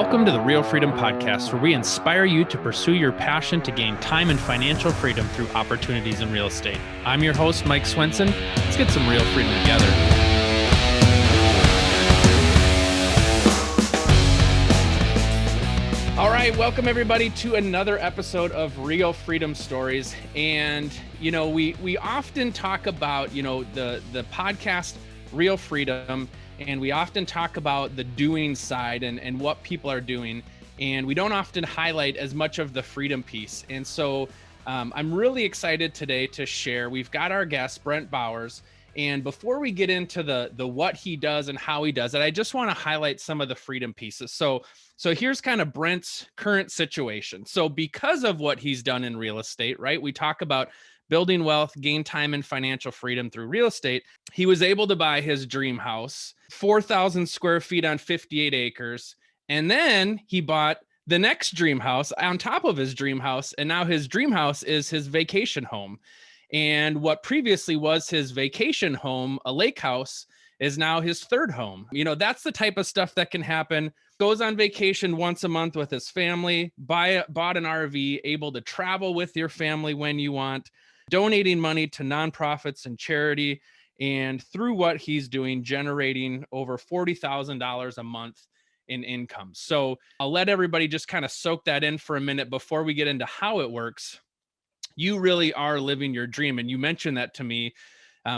Welcome to the Real Freedom Podcast, where we inspire you to pursue your passion to gain time and financial freedom through opportunities in real estate. I'm your host, Mike Swenson. Let's get some real freedom together. All right, welcome everybody to another episode of Real Freedom Stories. And, we often talk about, the podcast Real Freedom, and we often talk about the doing side and what people are doing. And we don't often highlight as much of the freedom piece. And so I'm really excited today to share. We've got our guest, Brent Bowers. And before we get into the what he does and how he does it, I just want to highlight some of the freedom pieces. So here's kind of Brent's current situation. So because of what he's done in real estate, right? We talk about building wealth, gain time and financial freedom through real estate. He was able to buy his dream house, 4,000 square feet on 58 acres. And then he bought the next dream house on top of his dream house. And now his dream house is his vacation home. And what previously was his vacation home, a lake house, is now his third home. That's the type of stuff that can happen. Goes on vacation once a month with his family, bought an RV, able to travel with your family when you want, donating money to nonprofits and charity, and through what he's doing, generating over $40,000 a month in income. So I'll let everybody just kind of soak that in for a minute before we get into how it works. You really are living your dream. And you mentioned that to me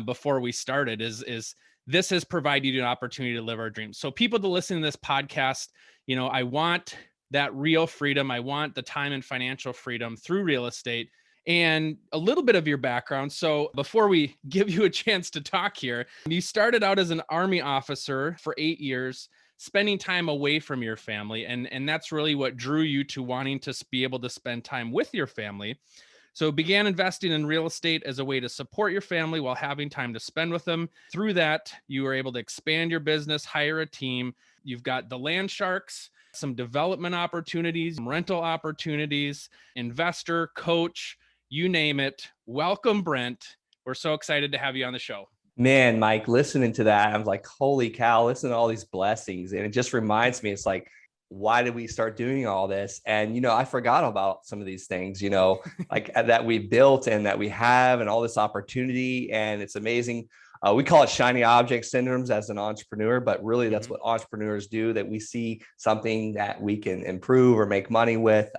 before we started, is this has provided you an opportunity to live our dreams. So people to listen to this podcast, I want that real freedom. I want the time and financial freedom through real estate. And a little bit of your background. So before we give you a chance to talk here, you started out as an Army officer for 8 years, spending time away from your family. And that's really what drew you to wanting to be able to spend time with your family. So began investing in real estate as a way to support your family while having time to spend with them. Through that, you were able to expand your business, hire a team. You've got the land sharks, some development opportunities, rental opportunities, investor, coach, you name it. Welcome, Brent. We're so excited to have you on the show. Man, Mike, listening to that, I'm like, holy cow, listen to all these blessings. And it just reminds me, it's like, why did we start doing all this? And, I forgot about some of these things, like that we built and that we have and all this opportunity. And it's amazing. We call it shiny object syndromes as an entrepreneur, but really that's what entrepreneurs do, that we see something that we can improve or make money with.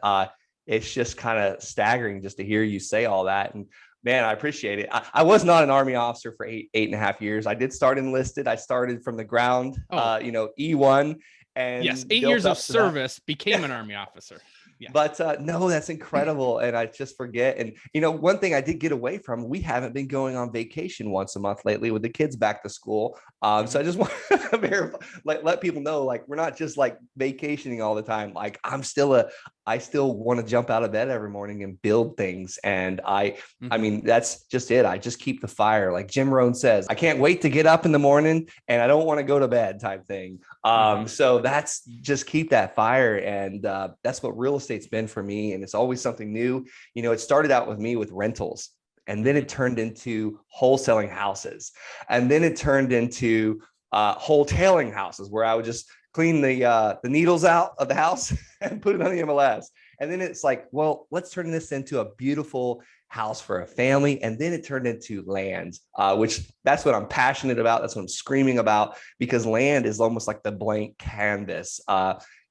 It's just kind of staggering just to hear you say all that. And man, I appreciate it. I was not an Army officer for eight and a half years. I did start enlisted. I started from the ground, E1. And yes, 8 years of service, became an Army officer. Yeah. But no, that's incredible. And I just forget. And, one thing I did get away from, we haven't been going on vacation once a month lately with the kids back to school. So I just want to verify, let people know, we're not just vacationing all the time. I still want to jump out of bed every morning and build things. And I mean, that's just it. I just keep the fire. Like Jim Rohn says, I can't wait to get up in the morning and I don't want to go to bed type thing. So that's just keep that fire. And that's what real estate's been for me. And it's always something new. It started out with me with rentals, and then it turned into wholesaling houses. And then it turned into wholetailing houses, where I would just clean the needles out of the house and put it on the MLS. And then it's like, well, let's turn this into a beautiful house for a family. And then it turned into land, which that's what I'm passionate about. That's what I'm screaming about, because land is almost like the blank canvas.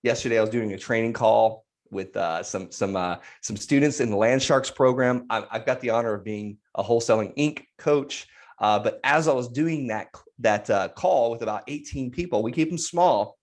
Yesterday, I was doing a training call with some students in the Land Sharks program. I've got the honor of being a Wholesaling Inc. coach. But as I was doing that call with about 18 people, we keep them small.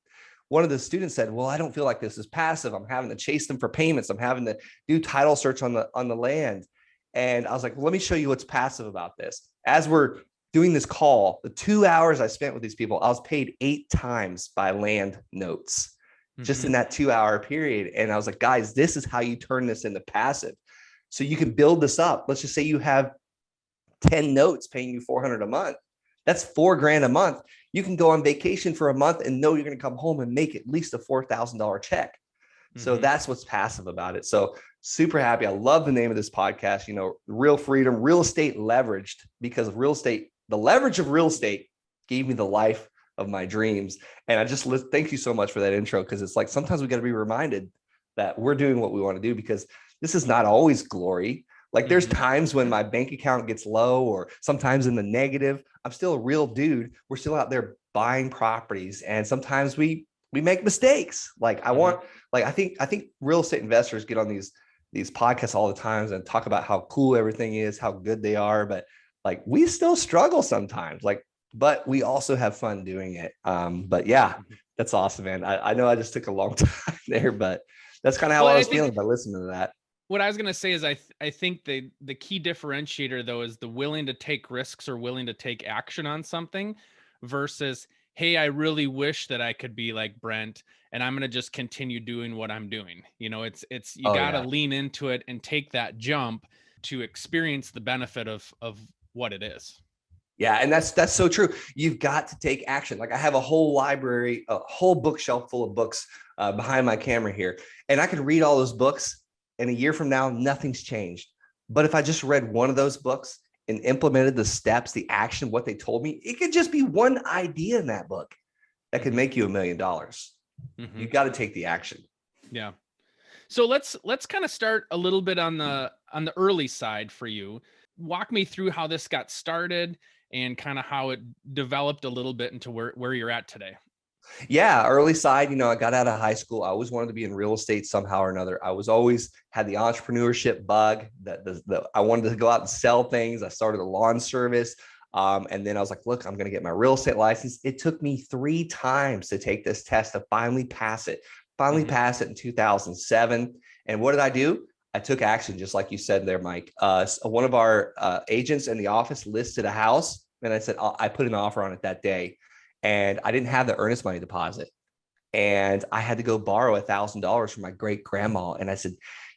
One of the students said, well, I don't feel like this is passive. I'm having to chase them for payments. I'm having to do title search on the land. And I was like, well, let me show you what's passive about this. As we're doing this call, the 2 hours I spent with these people, I was paid 8 times by land notes just in that 2 hour period. And I was like, guys, this is how you turn this into passive. So you can build this up. Let's just say you have 10 notes paying you $400 a month. That's $4,000 a month. You can go on vacation for a month and know you're going to come home and make at least a $4,000 check. So that's what's passive about it. So super happy. I love the name of this podcast, Real Freedom, Real Estate Leveraged, because real estate, the leverage of real estate gave me the life of my dreams. And I just thank you so much for that intro, because it's like sometimes we got to be reminded that we're doing what we want to do, because this is not always glory. Like there's times when my bank account gets low, or sometimes in the negative. I'm still a real dude. We're still out there buying properties, and sometimes we make mistakes. Like I think real estate investors get on these podcasts all the time and talk about how cool everything is, how good they are, but like we still struggle sometimes. Like, but we also have fun doing it. But yeah, that's awesome, man. I know I just took a long time there, but that's kind of how I was feeling by listening to that. What I was going to say is I think the key differentiator though is the willing to take risks or willing to take action on something versus, hey, I really wish that I could be like Brent and I'm going to just continue doing what I'm doing. You know, it's you got to lean into it and take that jump to experience the benefit of what it is. Yeah. And that's so true. You've got to take action. Like I have a whole library, a whole bookshelf full of books behind my camera here, and I could read all those books, and a year from now, nothing's changed. But if I just read one of those books and implemented the steps, the action, what they told me, it could just be one idea in that book that could make you $1 million. You got to take the action. Yeah. So let's kind of start a little bit on the early side for you. Walk me through how this got started and kind of how it developed a little bit into where you're at today. Yeah, early side, I got out of high school. I always wanted to be in real estate somehow or another. I was always had the entrepreneurship bug that I wanted to go out and sell things. I started a lawn service. And then I was like, look, I'm going to get my real estate license. It took me 3 times to take this test to finally pass it. Passed it in 2007. And what did I do? I took action, just like you said there, Mike. One of our agents in the office listed a house, and I said, I put an offer on it that day. And I didn't have the earnest money deposit, and I had to go borrow $1,000 from my great grandma. And I said,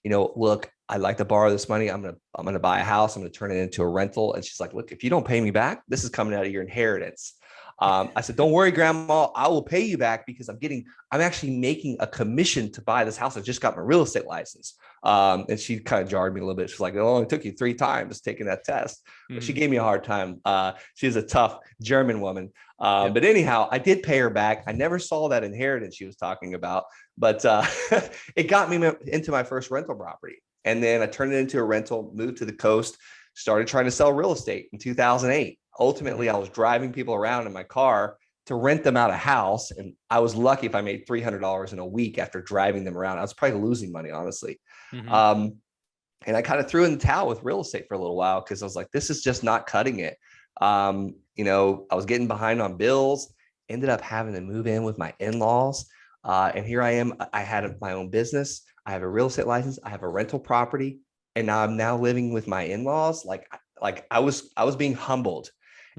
look, I'd like to borrow this money. I'm gonna buy a house. I'm gonna turn it into a rental. And she's like, look, if you don't pay me back, this is coming out of your inheritance. I said, don't worry, grandma, I will pay you back, because I'm actually making a commission to buy this house. I just got my real estate license. And she kind of jarred me a little bit. She's like, it only took you 3 times taking that test. But she gave me a hard time. She's a tough German woman. But anyhow, I did pay her back. I never saw that inheritance she was talking about, but it got me into my first rental property. And then I turned it into a rental, moved to the coast, started trying to sell real estate in 2008. Ultimately, I was driving people around in my car to rent them out a house. And I was lucky if I made $300 in a week after driving them around. I was probably losing money, honestly. And I kind of threw in the towel with real estate for a little while, because I was like, this is just not cutting it. I was getting behind on bills, ended up having to move in with my in-laws. And here I am. I had my own business. I have a real estate license. I have a rental property. And now I'm living with my in-laws. Like I was being humbled.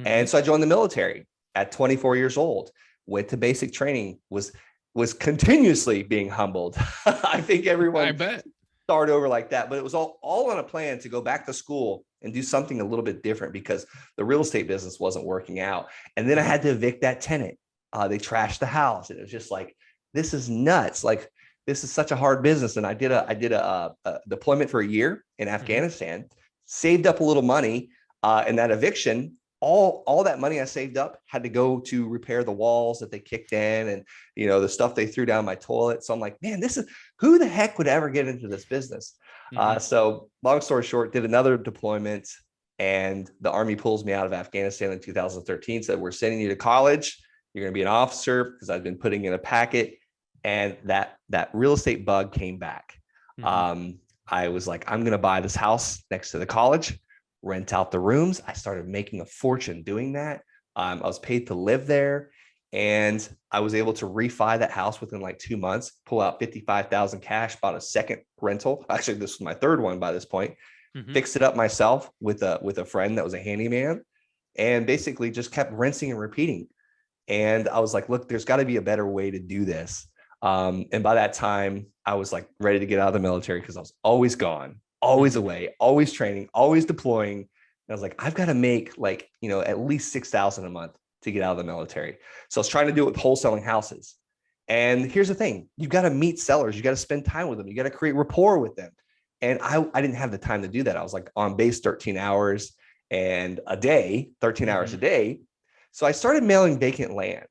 And so I joined the military at 24 years old, went to basic training, was continuously being humbled. I think everyone started over like that, but it was all on a plan to go back to school and do something a little bit different, because the real estate business wasn't working out. And then I had to evict that tenant. They trashed the house. And it was just like, this is nuts. Like, this is such a hard business. And I did a deployment for a year in Afghanistan, saved up a little money, and that eviction, all that money I saved up had to go to repair the walls that they kicked in, and the stuff they threw down my toilet. So I'm like, man, who the heck would ever get into this business? So long story short, did another deployment, and the Army pulls me out of Afghanistan in 2013. Said, we're sending you to college. You're going to be an officer, because I've been putting in a packet. And that real estate bug came back. I was like, I'm going to buy this house next to the college, rent out the rooms. I started making a fortune doing that. I was paid to live there, and I was able to refi that house within like 2 months, pull out $55,000 cash, bought a second rental. Actually, this was my third one by this point. Fixed it up myself with a friend that was a handyman, and basically just kept rinsing and repeating. And I was like, look, there's got to be a better way to do this. And by that time, I was like ready to get out of the military, because I was always gone, always away, always training, always deploying. And I was like, I've got to make at least $6,000 a month to get out of the military. So I was trying to do it with wholesaling houses. And here's the thing, you got to meet sellers. You got to spend time with them. You got to create rapport with them. And I didn't have the time to do that. I was like on base 13 hours a day. So I started mailing vacant land,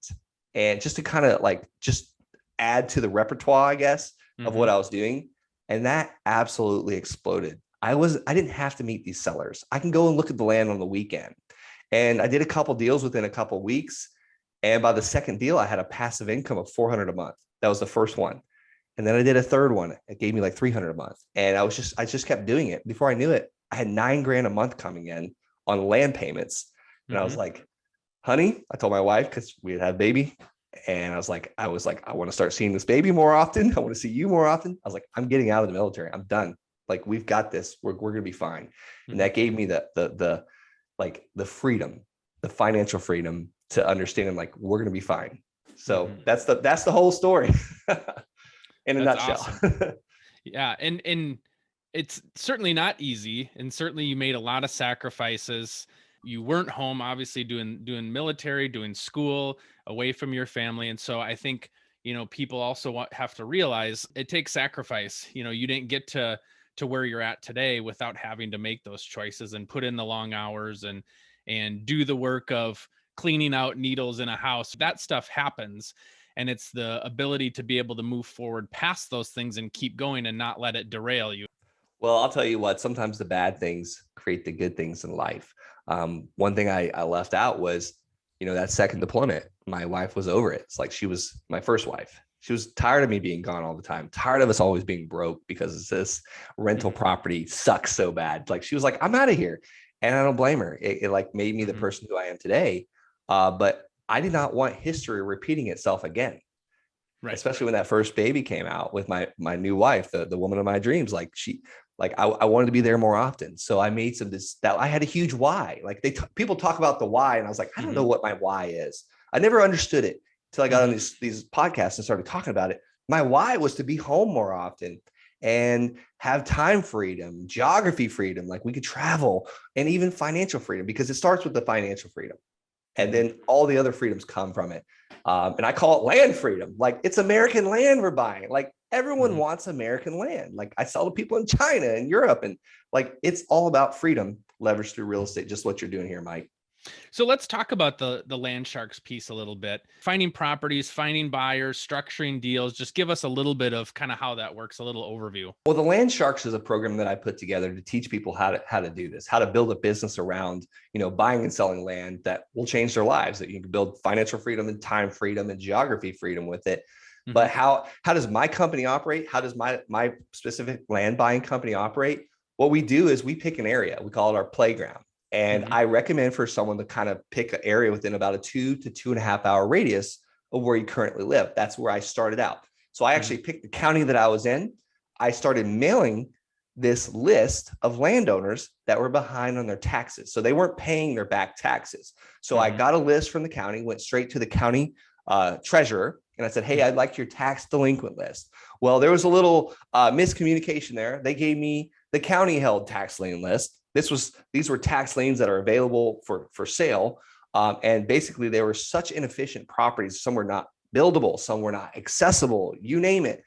and just to kind of like just add to the repertoire, I guess, of what I was doing. And that absolutely exploded. I didn't have to meet these sellers. I can go and look at the land on the weekend. And I did a couple deals within a couple weeks. And by the second deal, I had a passive income of 400 a month. That was the first one. And then I did a third one. It gave me like 300 a month. And I just kept doing it. Before I knew it, I had $9,000 a month coming in on land payments. And I was like, honey, I told my wife, because we had a baby. And I was like, I want to start seeing this baby more often. I want to see you more often. I was like, I'm getting out of the military. I'm done. Like, we've got this. We're going to be fine. And that gave me the freedom, the financial freedom to understand, like, we're going to be fine. So that's the whole story in a nutshell. Awesome. Yeah. And it's certainly not easy. And certainly you made a lot of sacrifices. You weren't home, obviously doing military, doing school, away from your family. And so I think, people also have to realize it takes sacrifice. You didn't get to where you're at today without having to make those choices and put in the long hours and do the work of cleaning out needles in a house. That stuff happens. And it's the ability to be able to move forward past those things and keep going and not let it derail you. Well, I'll tell you what, sometimes the bad things create the good things in life. One thing I left out was, that second deployment. My wife was over it. It's like, she was my first wife. She was tired of me being gone all the time, tired of us always being broke because this rental property sucks so bad. Like, she was like, I'm out of here. And I don't blame her. It like made me the person who I am today. But I did not want history repeating itself again. Right. Especially when that first baby came out with my new wife, the woman of my dreams. Like, I wanted to be there more often. So I made that I had a huge why. Like, people talk about the why. And I was like, I don't know what my why is. I never understood it until I got on these podcasts and started talking about it. My why was to be home more often and have time freedom, geography freedom. Like, we could travel, and even financial freedom, because it starts with the financial freedom. And then all the other freedoms come from it. And I call it land freedom. Like, it's American land we're buying. Like, everyone wants American land. Like, I sell to people in China and Europe, and like, it's all about freedom leveraged through real estate, just what you're doing here, Mike. So let's talk about the land sharks piece a little bit. Finding properties, finding buyers, structuring deals. Just give us a little bit of kind of how that works, a little overview. Well, the Land Sharks is a program that I put together to teach people how to do this, how to build a business around, buying and selling land that will change their lives, that you can build financial freedom and time freedom and geography freedom with it. But how does my company operate? How does my specific land buying company operate? What we do is we pick an area. We call it our playground. And I recommend for someone to kind of pick an area within about a 2 to 2.5 hour radius of where you currently live. That's where I started out. So I actually picked the county that I was in. I started mailing this list of landowners that were behind on their taxes. So they weren't paying their back taxes. So I got a list from the county, went straight to the county treasurer. And I said, hey, I'd like your tax delinquent list. Well, there was a little miscommunication there. They gave me the county held tax lien list. These were tax liens that are available for sale. And basically, they were such inefficient properties. Some were not buildable, some were not accessible, you name it.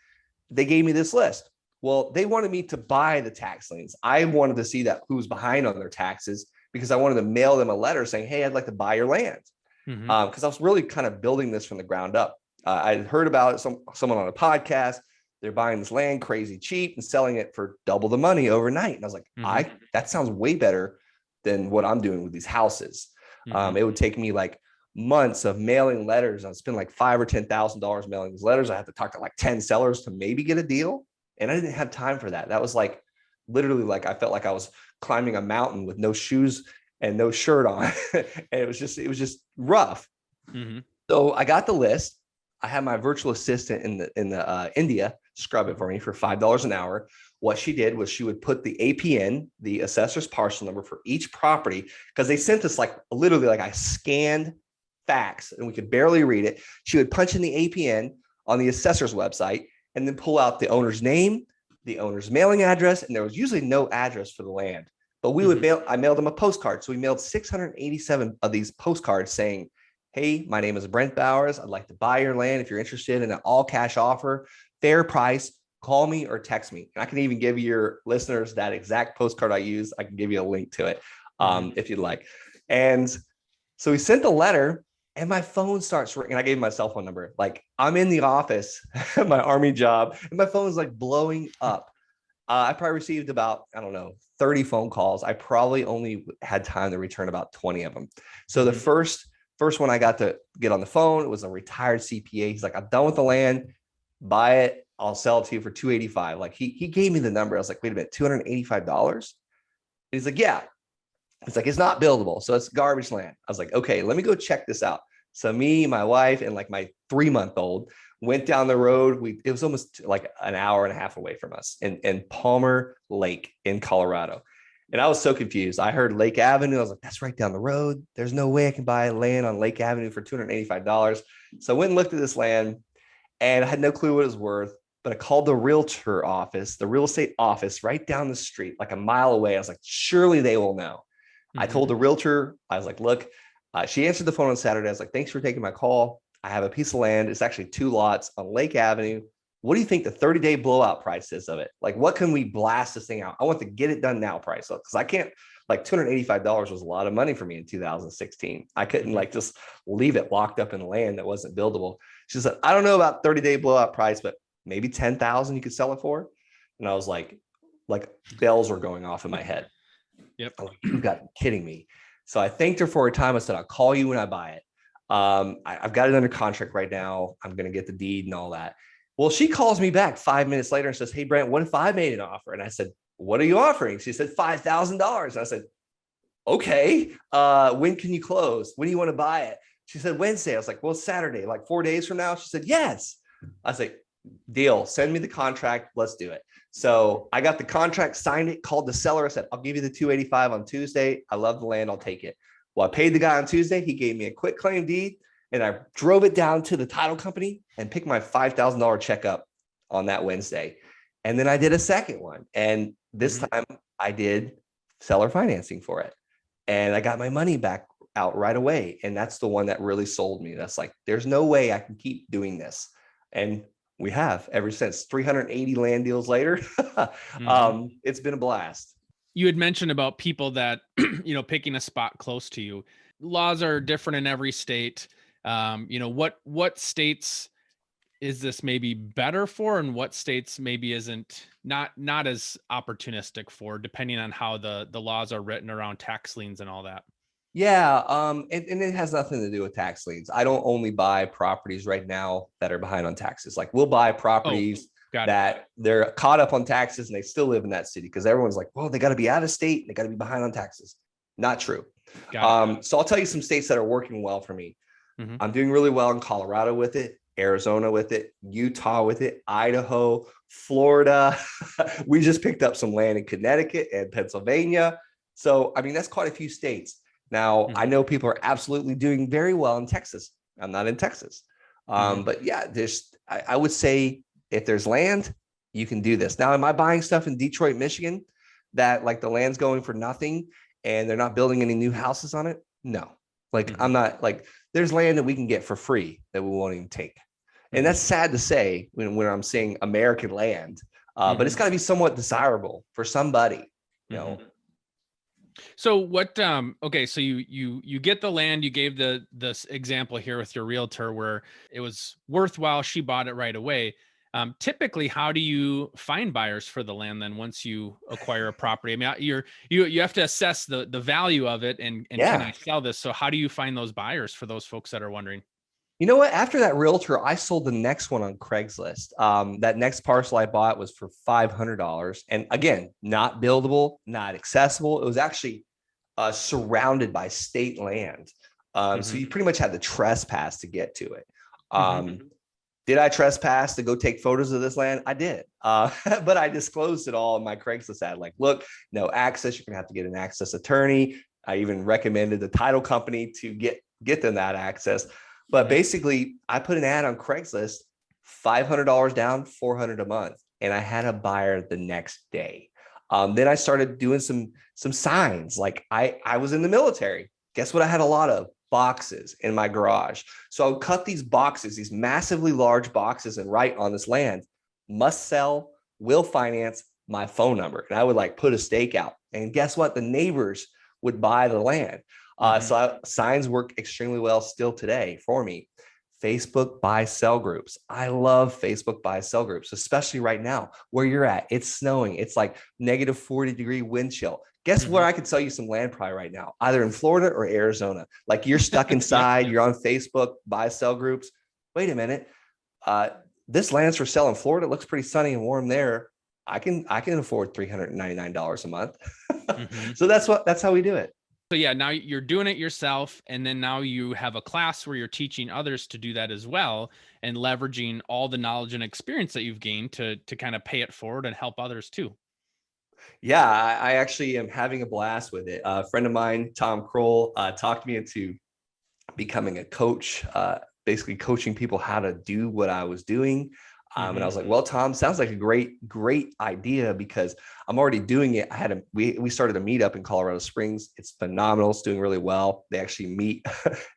They gave me this list. Well, they wanted me to buy the tax liens. I wanted to see that who's behind on their taxes, because I wanted to mail them a letter saying, hey, I'd like to buy your land. Because I was really kind of building this from the ground up. I had heard about it, someone on a podcast. They're buying this land crazy cheap and selling it for double the money overnight. And I was like, that sounds way better than what I'm doing with these houses. It would take me like months of mailing letters. I'd spend like $5,000 or $10,000 mailing these letters. I had to talk to like 10 sellers to maybe get a deal. And I didn't have time for that. That was like, literally, like, I felt like I was climbing a mountain with no shoes and no shirt on. And it was just rough. So I got the list. I had my virtual assistant in the India scrub it for me for $5 an hour. What she did was she would put the APN, the assessor's parcel number for each property, because they sent us like literally like I scanned fax and we could barely read it. She would punch in the APN on the assessor's website and then pull out the owner's name, the owner's mailing address, and there was usually no address for the land. But we would I mailed them a postcard. So we mailed 687 of these postcards saying, hey, my name is Brent Bowers. I'd like to buy your land. If you're interested in an all cash offer, fair price, call me or text me. And I can even give your listeners that exact postcard I use. I can give you a link to it if you'd like. And So he sent the letter and my phone starts ringing. I gave him my cell phone number. Like I'm in the office, my Army job, and my phone is like blowing up. I probably received about, I don't know, 30 phone calls. I probably only had time to return about 20 of them. So the first one I got to get on the phone, it was a retired CPA. He's like, I'm done with the land. Buy it. I'll sell it to you for 285. Like he gave me the number. I was like, wait a minute, $285? He's like, yeah. It's like, it's not buildable. So it's garbage land. I was like, okay, let me go check this out. So me, my wife, and like my 3-month-old went down the road. It was almost like an hour and a half away from us in Palmer Lake in Colorado. And I was so confused. I heard Lake Avenue. I was like, that's right down the road. There's no way I can buy land on Lake Avenue for $285. So I went and looked at this land and I had no clue what it was worth. But I called the realtor office, the real estate office right down the street, like a mile away. I was like, surely they will know. I told the realtor, I was like, look, she answered the phone on Saturday. I was like, thanks for taking my call. I have a piece of land. It's actually 2 lots on Lake Avenue. What do you think the 30-day blowout price is of it? Like, what can we blast this thing out? I want the get it done now price. Because I can't, like $285 was a lot of money for me in 2016. I couldn't like just leave it locked up in land that wasn't buildable. She said, I don't know about 30-day blowout price, but maybe 10,000 you could sell it for. And I was like bells were going off in my head. Yep. I'm like, you got to be kidding me. So I thanked her for her time. I said, I'll call you when I buy it. I've got it under contract right now. I'm going to get the deed and all that. Well, she calls me back 5 minutes later and says, hey, Brent, what if I made an offer? And I said, what are you offering? She said, $5,000. I said, okay, when can you close? When do you want to buy it? She said, Wednesday. I was like, well, Saturday, like 4 days from now. She said, yes. I was like, deal, send me the contract. Let's do it. So I got the contract, signed it, called the seller. I said, I'll give you the 285 on Tuesday. I love the land. I'll take it. Well, I paid the guy on Tuesday. He gave me a quick claim deed and I drove it down to the title company and picked my $5,000 check up on that Wednesday. And then I did a second one. And this time I did seller financing for it. And I got my money back out right away. And that's the one that really sold me. That's like, there's no way I can keep doing this. And we have ever since. 380 land deals later. It's been a blast. You had mentioned about people that, picking a spot close to you. Laws are different in every state. What states is this maybe better for, and what states maybe isn't not as opportunistic for, depending on how the laws are written around tax liens and all that? Yeah. And it has nothing to do with tax liens. I don't only buy properties right now that are behind on taxes. Like we'll buy properties that they're caught up on taxes and they still live in that city because everyone's like, well, they got to be out of state. They got to be behind on taxes. Not true. So I'll tell you some states that are working well for me. I'm doing really well in Colorado with it, Arizona with it, Utah with it, Idaho, Florida. We just picked up some land in Connecticut and Pennsylvania. So, I mean, that's quite a few states. Now, I know people are absolutely doing very well in Texas. I'm not in Texas. But yeah, I would say if there's land, you can do this. Now, am I buying stuff in Detroit, Michigan that like the land's going for nothing and they're not building any new houses on it? No. Like I'm not like there's land that we can get for free that we won't even take. And that's sad to say when I'm saying American land, but it's got to be somewhat desirable for somebody, you know. So what, okay. So you get the land, you gave this example here with your realtor where it was worthwhile. She bought it right away. Typically, how do you find buyers for the land then once you acquire a property? I mean, you have to assess the value of it and can I sell this? So how do you find those buyers for those folks that are wondering? You know what? After that realtor, I sold the next one on Craigslist. That next parcel I bought was for $500. And again, not buildable, not accessible. It was actually surrounded by state land. So you pretty much had to trespass to get to it. Did I trespass to go take photos of this land? I did. But I disclosed it all in my Craigslist ad. Like, look, no access. You're going to have to get an access attorney. I even recommended the title company to get them that access. But basically, I put an ad on Craigslist, $500 down, $400 a month. And I had a buyer the next day. Then I started doing some signs. Like I was in the military. Guess what? I had a lot of boxes in my garage. So I would cut these boxes, these massively large boxes, and write on this land, must sell, will finance, my phone number. And I would like put a stake out. And guess what? The neighbors would buy the land. Signs work extremely well still today for me. Facebook buy sell groups. I love Facebook buy sell groups, especially right now where you're at. It's snowing. It's like negative 40-degree wind chill. Guess where I could sell you some land probably right now, either in Florida or Arizona. Like you're stuck inside, you're on Facebook buy sell groups. Wait a minute. This land's for sale in Florida. It looks pretty sunny and warm there. I can afford $399 a month. So that's how we do it. So yeah, now you're doing it yourself. And then now you have a class where you're teaching others to do that as well, and leveraging all the knowledge and experience that you've gained to kind of pay it forward and help others too. Yeah, I actually am having a blast with it. A friend of mine, Tom Kroll, talked me into becoming a coach, basically coaching people how to do what I was doing. And I was like, well, Tom, sounds like a great idea because I'm already doing it. We started a meetup in Colorado Springs. It's phenomenal. It's doing really well. They actually meet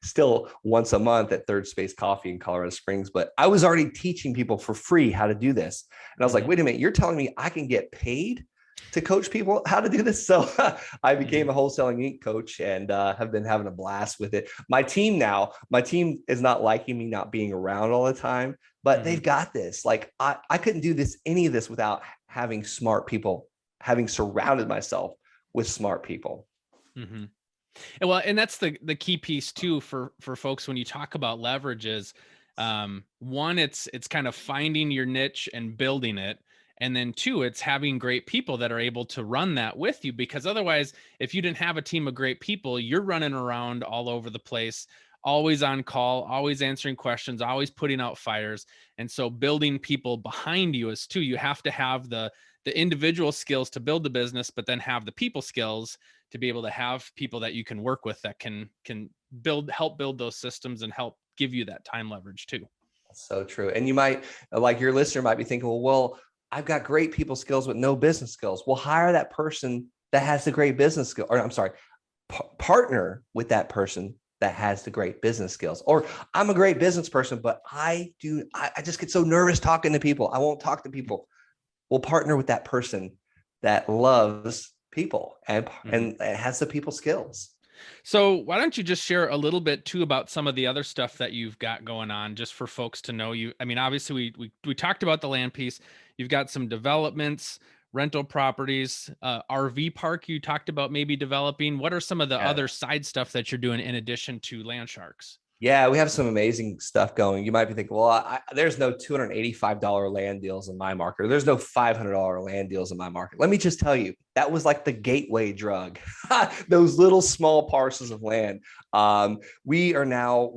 still once a month at Third Space Coffee in Colorado Springs. But I was already teaching people for free how to do this. And I was like, wait a minute, you're telling me I can get paid to coach people how to do this? So I became a Wholesaling Inc. coach and have been having a blast with it. My team is not liking me not being around all the time, but they've got this. Like I couldn't do any of this without having smart people, having surrounded myself with smart people. And well, and that's the key piece too for folks when you talk about leverage is one, it's kind of finding your niche and building it. And then two, it's having great people that are able to run that with you, because otherwise, if you didn't have a team of great people, you're running around all over the place, always on call, always answering questions, always putting out fires. And so building people behind you is too, you have to have the individual skills to build the business, but then have the people skills to be able to have people that you can work with that can help build those systems and help give you that time leverage too. So true. And you might, like your listener might be thinking, well, I've got great people skills with no business skills. Well, hire that person that has the great business skill, or I'm sorry, partner with that person that has the great business skills. Or I'm a great business person, but I just get so nervous talking to people. I won't talk to people. We'll partner with that person that loves people and has the people skills. So why don't you just share a little bit too about some of the other stuff that you've got going on, just for folks to know you. I mean, obviously we talked about the land piece. You've got some developments, rental properties, RV park you talked about maybe developing. What are some of the other side stuff that you're doing in addition to Land Sharks? Yeah, we have some amazing stuff going. You might be thinking, well, there's no $285 land deals in my market, or there's no $500 land deals in my market. Let me just tell you, that was like the gateway drug, those little small parcels of land. We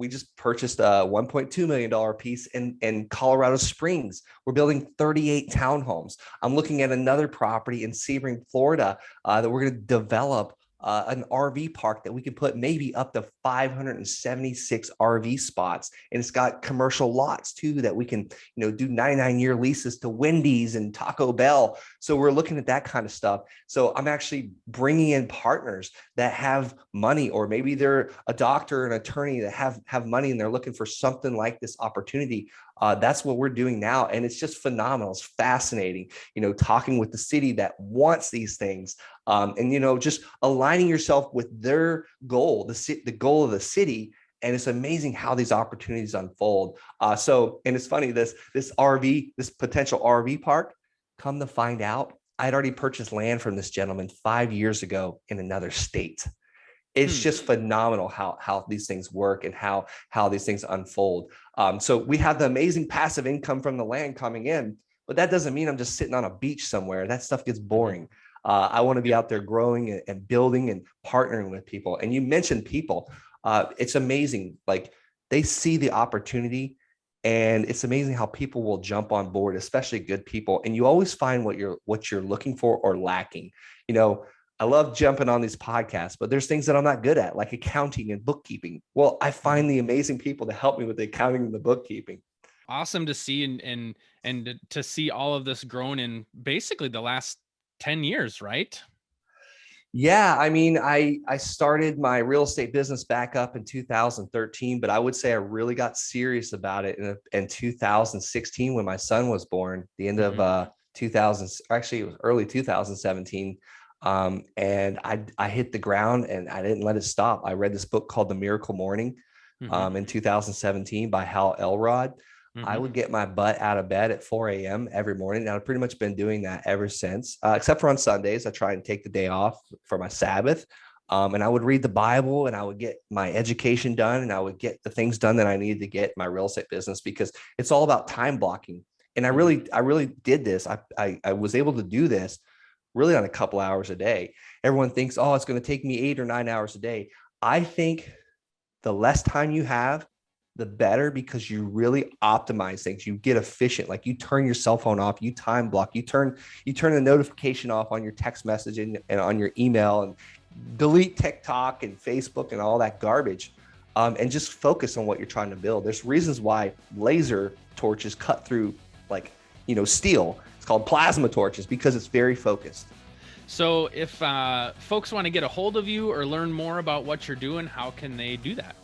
just purchased a $1.2 million piece in Colorado Springs. We're building 38 townhomes. I'm looking at another property in Sebring, Florida, that we're going to develop an RV park that we can put maybe up to 576 RV spots. And it's got commercial lots too, that we can, do 99-year leases to Wendy's and Taco Bell. So we're looking at that kind of stuff. So I'm actually bringing in partners that have money, or maybe they're a doctor, an attorney that have money and they're looking for something like this opportunity. That's what we're doing now. And it's just phenomenal. It's fascinating, talking with the city that wants these things. And, just aligning yourself with their goal, the goal of the city. And it's amazing how these opportunities unfold. And it's funny, this potential RV park, come to find out, I'd already purchased land from this gentleman 5 years ago in another state. It's just phenomenal how these things work and how these things unfold. So we have the amazing passive income from the land coming in, but that doesn't mean I'm just sitting on a beach somewhere. That stuff gets boring. I want to be out there growing and building and partnering with people. And you mentioned people. It's amazing. Like, they see the opportunity, and it's amazing how people will jump on board, especially good people. And you always find what you're looking for or lacking. I love jumping on these podcasts, but there's things that I'm not good at, like accounting and bookkeeping. Well, I find the amazing people to help me with the accounting and the bookkeeping. Awesome to see and to see all of this grown in basically the last 10 years, right? Yeah. I mean, I started my real estate business back up in 2013, but I would say I really got serious about it in 2016 when my son was born, the end of 2000, actually it was early 2017. And I hit the ground and I didn't let it stop. I read this book called The Miracle Morning in 2017 by Hal Elrod. I would get my butt out of bed at 4 a.m. every morning. And I've pretty much been doing that ever since, except for on Sundays. I try and take the day off for my Sabbath. And I would read the Bible and I would get my education done and I would get the things done that I needed to get in my real estate business, because it's all about time blocking. And I really did this. I was able to do this really on a couple hours a day. Everyone thinks, oh, it's going to take me 8 or 9 hours a day. I think the less time you have, the better, because you really optimize things. You get efficient. Like you turn your cell phone off, you time block, you turn the notification off on your text message and on your email, and delete TikTok and Facebook and all that garbage. And just focus on what you're trying to build. There's reasons why laser torches cut through steel. It's called plasma torches because it's very focused. So if folks want to get a hold of you or learn more about what you're doing, how can they do that?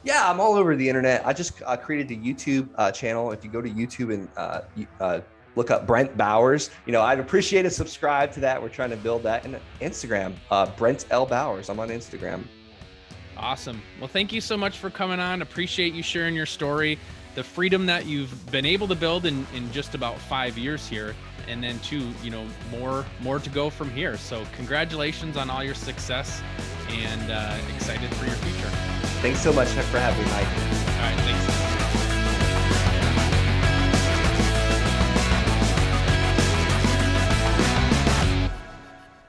Yeah, I'm all over the internet. I just created the YouTube channel. If you go to YouTube and look up Brent Bowers, I'd appreciate a subscribe to that. We're trying to build that. And Instagram, Brent L. Bowers. I'm on Instagram. Awesome. Well, thank you so much for coming on. Appreciate you sharing your story, the freedom that you've been able to build in just about 5 years here. And then more to go from here. So congratulations on all your success, and excited for your future. Thanks so much for having me, Mike. All right, thanks.